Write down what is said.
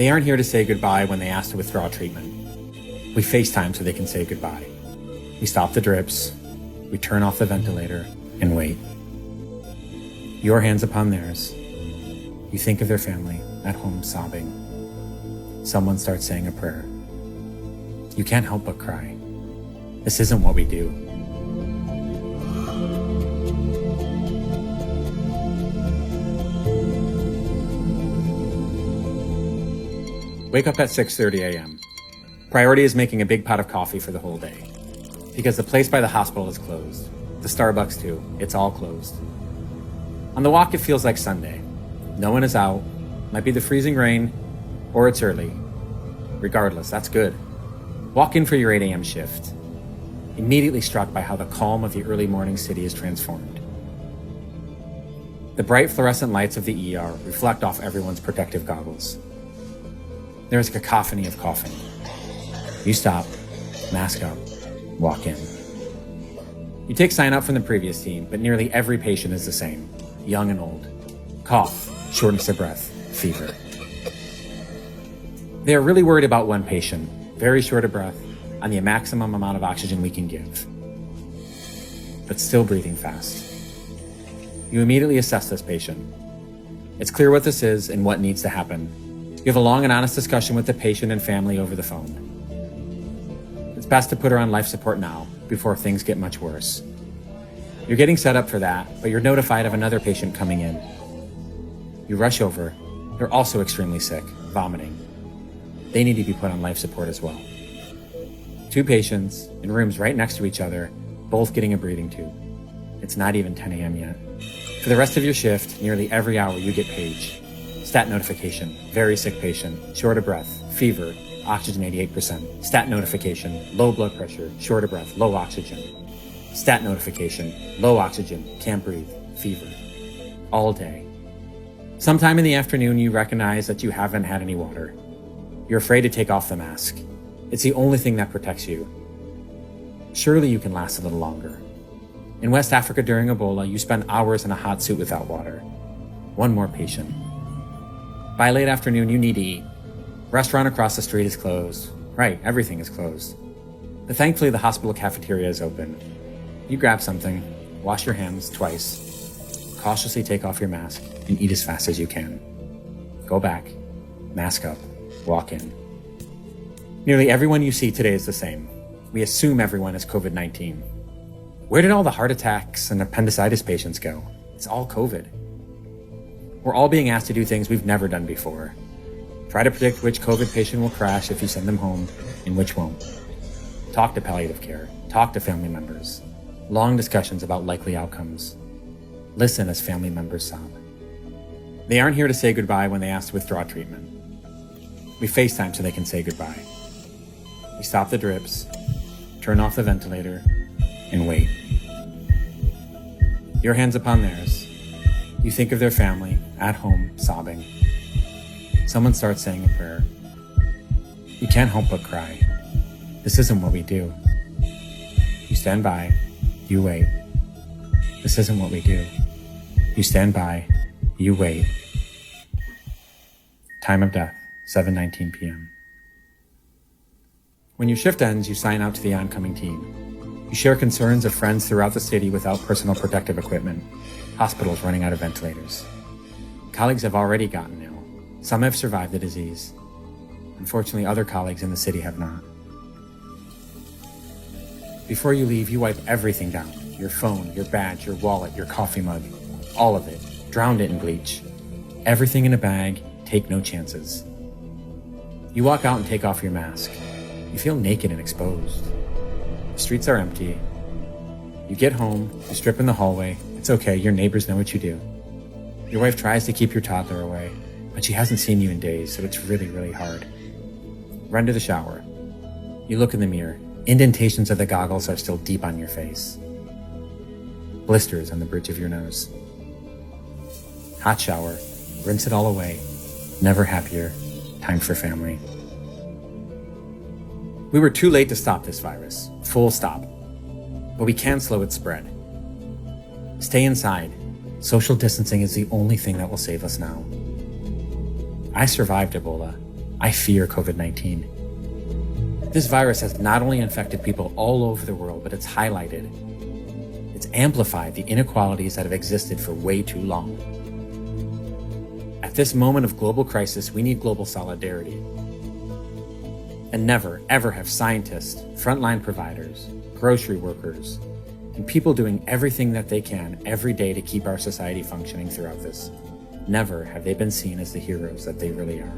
They aren't here to say goodbye when they ask to withdraw treatment. We FaceTime so they can say goodbye. We stop the drips, we turn off the ventilator, and wait. Your hands upon theirs. You think of their family at home sobbing. Someone starts saying a prayer. You can't help but cry. This isn't what we do. Wake up at 6:30 a.m. Priority is making a big pot of coffee for the whole day. Because the place by the hospital is closed. The Starbucks too. It's all closed. On the walk, it feels like Sunday. No one is out. Might be the freezing rain, or it's early. Regardless, that's good. Walk in for your 8 a.m. shift. Immediately struck by how the calm of the early morning city is transformed. The bright fluorescent lights of the ER reflect off everyone's protective goggles. There is a cacophony of coughing. You stop, mask up, walk in. You take sign up from the previous team, but nearly every patient is the same, young and old. Cough, shortness of breath, fever. They are really worried about one patient, very short of breath, on the maximum amount of oxygen we can give, but still breathing fast. You immediately assess this patient. It's clear what this is and what needs to happen. You have a long and honest discussion with the patient and family over the phone. It's best to put her on life support now, before things get much worse. You're getting set up for that, but you're notified of another patient coming in. You rush over. They're also extremely sick, vomiting. They need to be put on life support as well. 2 patients in rooms right next to each other, both getting a breathing tube. It's not even 10 a.m. yet. For the rest of your shift, nearly every hour you get paged. Stat notification, very sick patient, short of breath, fever, oxygen 88%. Stat notification, low blood pressure, short of breath, low oxygen. Stat notification, low oxygen, can't breathe, fever. All day. Sometime in the afternoon, you recognize that you haven't had any water. You're afraid to take off the mask. It's the only thing that protects you. Surely you can last a little longer. In West Africa during Ebola, you spent hours in a hot suit without water. One more patient. By late afternoon, you need to eat. Restaurant across the street is closed. Right, everything is closed. But thankfully, the hospital cafeteria is open. You grab something, wash your hands twice, cautiously take off your mask, and eat as fast as you can. Go back, mask up, walk in. Nearly everyone you see today is the same. We assume everyone has COVID-19. Where did all the heart attacks and appendicitis patients go? It's all COVID. We're all being asked to do things we've never done before. Try to predict which COVID patient will crash if you send them home and which won't. Talk to palliative care. Talk to family members. Long discussions about likely outcomes. Listen as family members sob. They aren't here to say goodbye when they ask to withdraw treatment. We FaceTime so they can say goodbye. We stop the drips, turn off the ventilator, and wait. Your hands upon theirs. You think of their family, at home, sobbing. Someone starts saying a prayer. You can't help but cry. This isn't what we do. You stand by, you wait. This isn't what we do. You stand by, you wait. Time of death, 7:19 p.m. When your shift ends, you sign out to the oncoming team. You share concerns of friends throughout the city without personal protective equipment. Hospitals running out of ventilators. Colleagues have already gotten ill. Some have survived the disease. Unfortunately, other colleagues in the city have not. Before you leave, you wipe everything down. Your phone, your badge, your wallet, your coffee mug. All of it. Drowned it in bleach. Everything in a bag. Take no chances. You walk out and take off your mask. You feel naked and exposed. The streets are empty. You get home, you strip in the hallway. It's okay, your neighbors know what you do. Your wife tries to keep your toddler away, but she hasn't seen you in days, so it's really, really hard. Run to the shower. You look in the mirror. Indentations of the goggles are still deep on your face. Blisters on the bridge of your nose. Hot shower. Rinse it all away. Never happier. Time for family. We were too late to stop this virus. Full stop. But we can slow its spread. Stay inside. Social distancing is the only thing that will save us now. I survived Ebola. I fear COVID-19. This virus has not only infected people all over the world, but it's amplified the inequalities that have existed for way too long. At this moment of global crisis, we need global solidarity. And never, ever have scientists, frontline providers, grocery workers, and people doing everything that they can every day to keep our society functioning throughout this, never have they been seen as the heroes that they really are.